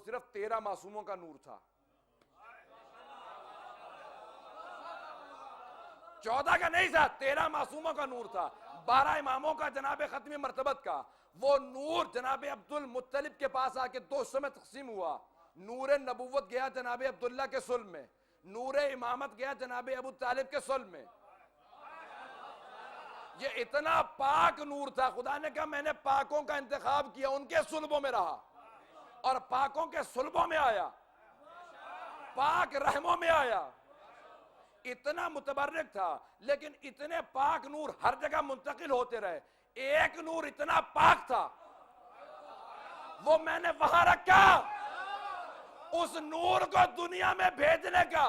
صرف 13 معصوموں کا نور تھا، 14 کا نہیں تھا، 13 معصوموں کا نور تھا، 12 اماموں کا، جناب ختمی مرتبت کا۔ وہ نور جناب عبد المطلب کے پاس آ کے 2 حصوں میں تقسیم ہوا۔ نور نبوت گیا جناب عبداللہ کے صلب میں، نور امامت گیا جناب ابو طالب کے صلب میں۔ یہ اتنا پاک نور تھا، خدا نے کہا میں نے پاکوں کا انتخاب کیا، ان کے صلبوں میں رہا اور پاکوں کے صلبوں میں آیا، پاک رحموں میں آیا۔ اتنا متبرک تھا، لیکن اتنے پاک نور ہر جگہ منتقل ہوتے رہے۔ ایک نور اتنا پاک تھا، وہ میں نے وہاں رکھا۔ اس نور کو دنیا میں بھیجنے کا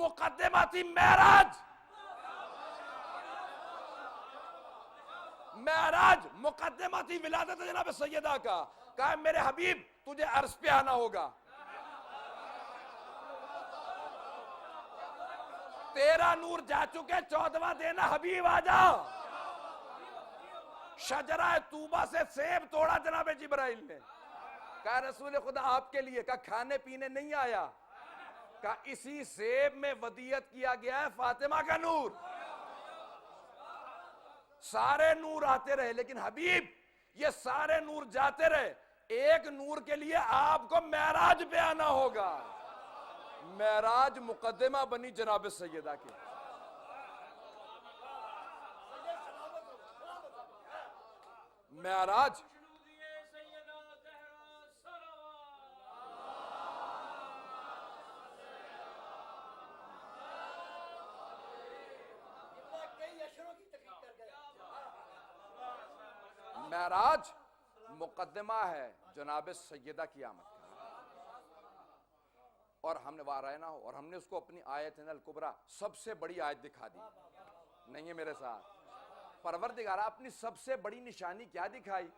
مقدمہ تھی معراج۔ معراج مقدمہ تھی ولادت جناب سیدہ کا۔ کہا میرے حبیب تجھے عرش پہ آنا ہوگا، تیرا نور جا چکے، 14واں دینا حبیب آجا۔ شجرہ طوبہ سے سیب توڑا جناب جبرائیل نے، کہا رسول خدا آپ کے لیے، کہا کھانے پینے نہیں آیا، کہا اسی سیب میں ودیعت کیا گیا ہے فاطمہ کا نور۔ سارے نور آتے رہے، لیکن حبیب یہ سارے نور جاتے رہے، ایک نور کے لیے آپ کو معراج پہ آنا ہوگا۔ معراج مقدمہ بنی جناب سیدہ کی۔ معراج معراج مقدمہ ہے جناب سیدہ کی آمد کا، اور ہم نے وارائنا ہو، اور ہم نے اس کو اپنی آیت الکبریٰ سب سے بڑی آیت دکھا دی۔ نہیں ہے میرے ساتھ؟ پروردگارہ اپنی سب سے بڑی نشانی کیا دکھائی؟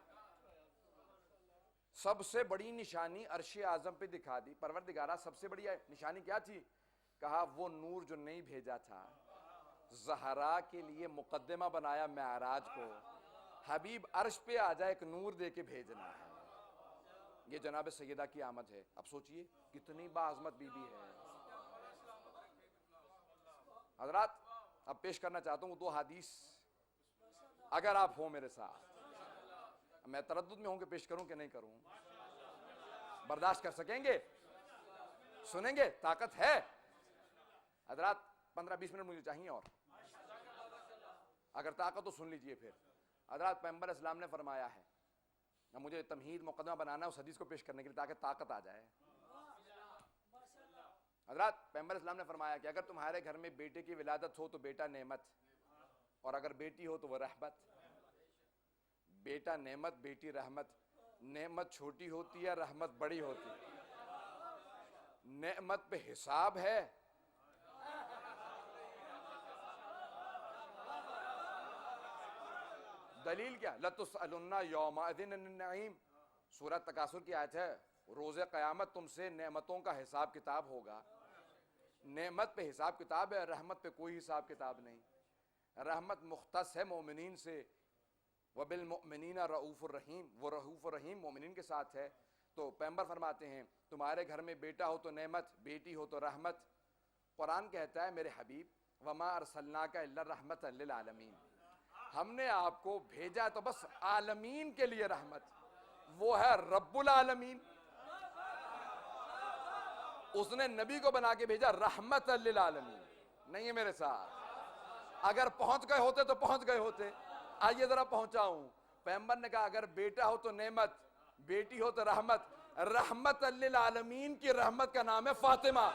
سب سے بڑی نشانی عرش اعظم پہ دکھا دی۔ پروردگارہ سب سے بڑی نشانی کیا تھی؟ کہا وہ نور جو نہیں بھیجا تھا، زہرا کے لیے مقدمہ بنایا معراج کو، حبیب عرش پہ آ جائے ایک نور دے کے بھیجنا ہے۔ یہ جناب سیدہ کی آمد ہے۔ اب سوچئے کتنی باعظمت بی بی ہے۔ حضرات اب پیش کرنا چاہتا ہوں 2 حدیث، اگر آپ ہوں میرے ساتھ۔ میں تردد میں ہوں کہ پیش کروں کہ نہیں کروں، برداشت کر سکیں گے؟ سنیں گے؟ طاقت ہے؟ حضرات 15-20 منٹ مجھے چاہیے، اور اگر طاقت تو سن لیجئے پھر۔ حضرات پیغمبر اسلام نے فرمایا ہے، اب مجھے تمہید مقدمہ بنانا ہے اس حدیث کو پیش کرنے کے لیے تاکہ طاقت آ جائے۔ حضرات پیغمبر اسلام نے فرمایا کہ اگر تمہارے گھر میں بیٹے کی ولادت ہو تو بیٹا نعمت، اور اگر بیٹی ہو تو وہ رحمت۔ بیٹا نعمت، بیٹی رحمت۔ نعمت چھوٹی ہوتی ہے، رحمت بڑی ہوتی ہے۔ نعمت پہ حساب ہے، دلیل کیا؟ لَتُسْأَلُنَّ يَوْمَئِذٍ عَنِ النَّعِيمِ، سورہ تکاثر کی آیت ہے۔ روز قیامت تم سے نعمتوں کا حساب کتاب ہوگا۔ نعمت پہ حساب کتاب ہے، رحمت پہ کوئی حساب کتاب نہیں۔ رحمت مختص ہے مومنین سے، وَبِالْمُؤْمِنِينَ رؤوف الرحیم، وہ رؤوف الرحیم مومنین کے ساتھ ہے۔ تو پیغمبر فرماتے ہیں تمہارے گھر میں بیٹا ہو تو نعمت، بیٹی ہو تو رحمت۔ قرآن کہتا ہے میرے حبیب وَمَا أَرْسَلْنَاكَ إِلَّا رَحْمَةً لِلْعَالَمِينَ، ہم نے آپ کو بھیجا تو بس عالمین کے لیے رحمت، وہ ہے رب العالمین۔ اس نے نبی کو بنا کے بھیجا رحمت للعالمین۔ نہیں ہے میرے ساتھ؟ اگر پہنچ گئے ہوتے تو پہنچ گئے ہوتے۔ آئیے ذرا پہنچاؤں۔ پیغمبر نے کہا اگر بیٹا ہو تو نعمت، بیٹی ہو تو رحمت۔ رحمت للعالمین کی رحمت کا نام ہے فاطمہ۔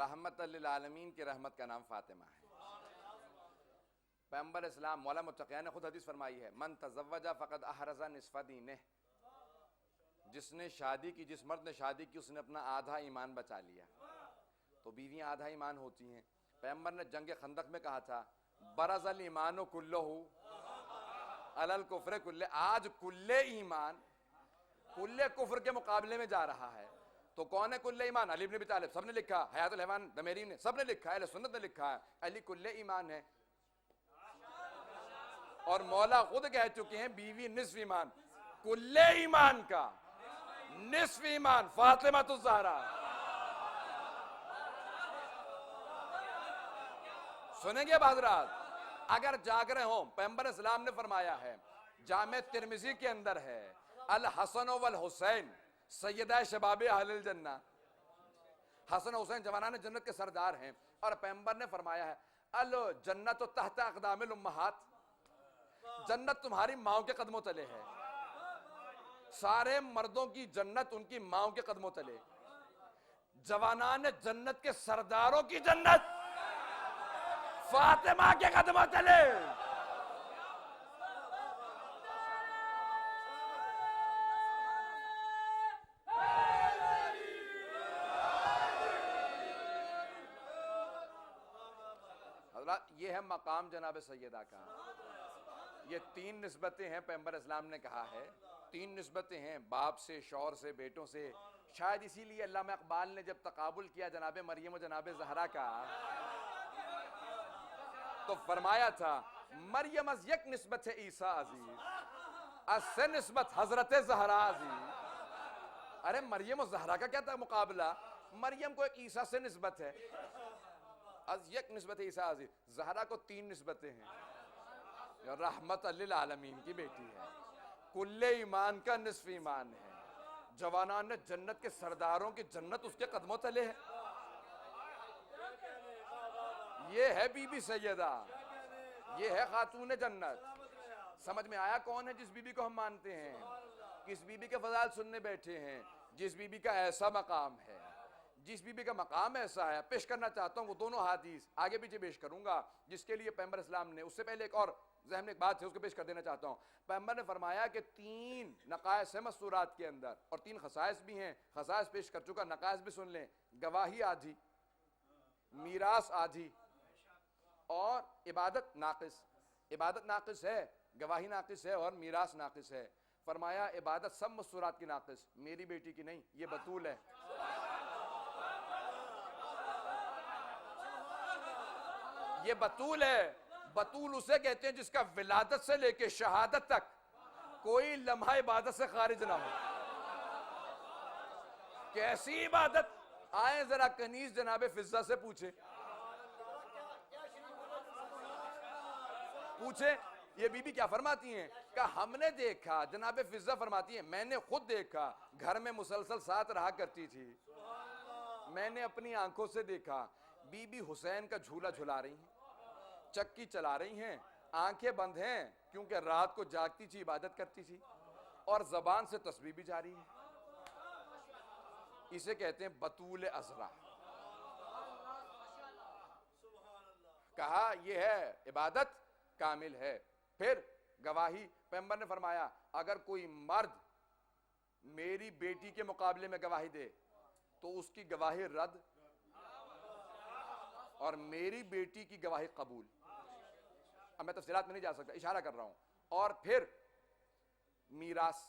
رحمت للعالمین کی رحمت کا نام فاطمہ ہے۔ پیغمبر اسلام مولا متقیان نے خود حدیث فرمائی ہے، من تزوج فقد احرز نصف دینہ، جس نے شادی کی، جس مرد نے شادی کی، اس نے اپنا آدھا ایمان بچا لیا۔ تو بیویاں آدھا ایمان ہوتی ہیں۔ پیغمبر نے جنگ خندق میں کہا تھا برز الایمان کلہ علی الکفر کلہ، آج کل ایمان کل کفر کے مقابلے میں جا رہا ہے۔ تو کون ہے کل ایمان؟ علی بن ابی طالب، سب نے لکھا، حیات الحیوان دمیری نے، سب نے لکھا، اہل سنت نے لکھا ہے، علی کل ایمان ہے۔ اور مولا خود کہہ چکے ہیں بیوی نصف ایمان، کل ایمان کا نصف ایمان فاطمہ الزہرا۔ سنیں گے حضرات، اگر جاگ رہے ہوں، پیغمبر اسلام نے فرمایا ہے، جامع ترمذی کے اندر ہے، الحسن والحسین سیدہ شباب اہل الجنہ، حسن و حسین جوانان جنت کے سردار ہیں۔ اور پیغمبر نے فرمایا ہے الجنت تحت اقدام الامہات، جنت تمہاری ماؤں کے قدموں تلے ہے۔ سارے مردوں کی جنت ان کی ماؤں کے قدموں تلے، جوانان جنت کے سرداروں کی جنت فاطمہ کے قدموں تلے۔ حضرات یہ ہے مقام جناب سیدہ کا۔ یہ تین نسبتیں ہیں، پیغمبر اسلام نے کہا ہے تین نسبتیں ہیں، باپ سے، شوہر سے، بیٹوں سے۔ شاید اسی لیے علامہ اقبال نے جب تقابل کیا جناب مریم و جناب زہرا کا تو فرمایا تھا مریم از یک نسبت ہے عیسیٰ عزیز، از سے نسبت حضرت زہرا عزیز۔ ارے مریم و زہرا کا کیا تھا مقابلہ؟ مریم کو ایک عیسیٰ سے نسبت ہے، از یک نسبت عیسیٰ عزیز۔ زہرا کو تین نسبتیں ہیں، رحمت للعالمین کی بیٹی ہے، کل ایمان کا نصف ایمان ہے، جوانان جنت کے سرداروں کی جنت اس کے قدموں تلے ہے۔ یہ ہے بی بی سیدہ، یہ ہے خاتون جنت۔ سمجھ میں آیا کون ہے جس بی بی کو ہم مانتے ہیں، کس بی بی کے فضائل سننے بیٹھے ہیں، جس بی بی کا ایسا مقام ہے، جس بی بی کا مقام ایسا ہے۔ پیش کرنا چاہتا ہوں وہ دونوں حدیث، آگے پیچھے پیش کروں گا، جس کے لیے پیغمبر اسلام نے، اس سے پہلے ایک اور ذہن میں ایک بات ہے اس کو پیش کر دینا چاہتا ہوں۔ پیغمبر نے فرمایا کہ تین نقائص ہیں مستورات کے اندر، اور تین خصائص بھی ہیں، خصائص پیش کر چکا، نقائص بھی سن لیں۔ گواہی آدھی، میراث آدھی، اور عبادت ناقص۔ عبادت ناقص ہے، گواہی ناقص ہے، اور میراث ناقص ہے۔ فرمایا عبادت سب مستورات کی ناقص، میری بیٹی کی نہیں، یہ بطول ہے۔ یہ بطول ہے۔ بطول اسے کہتے ہیں جس کا ولادت سے لے کے شہادت تک کوئی لمحہ عبادت سے خارج نہ ہو۔ کیسی عبادت؟ آئیں ذرا کنیز جناب فضہ سے پوچھیں، یہ بی بی کیا فرماتی ہیں کہ ہم نے دیکھا، جناب فضہ فرماتی ہیں میں نے خود دیکھا، گھر میں مسلسل ساتھ رہا کرتی تھی، میں نے اپنی آنکھوں سے دیکھا بی بی حسین کا جھولا جھلا رہی ہیں، چکی چلا رہی ہیں، آنکھیں بند ہیں کیونکہ رات کو جاگتی تھی، عبادت کرتی تھی، اور زبان سے تسبیح بھی جاری ہے۔ اسے کہتے ہیں بطول عذرا۔ کہا یہ ہے عبادت کامل ہے۔ پھر گواہی، پیغمبر نے فرمایا اگر کوئی مرد میری بیٹی کے مقابلے میں گواہی دے تو اس کی گواہی رد، اور میری بیٹی کی گواہی قبول۔ اب میں تفصیلات میں نہیں جا سکتا، اشارہ کر رہا ہوں۔ اور پھر میراث،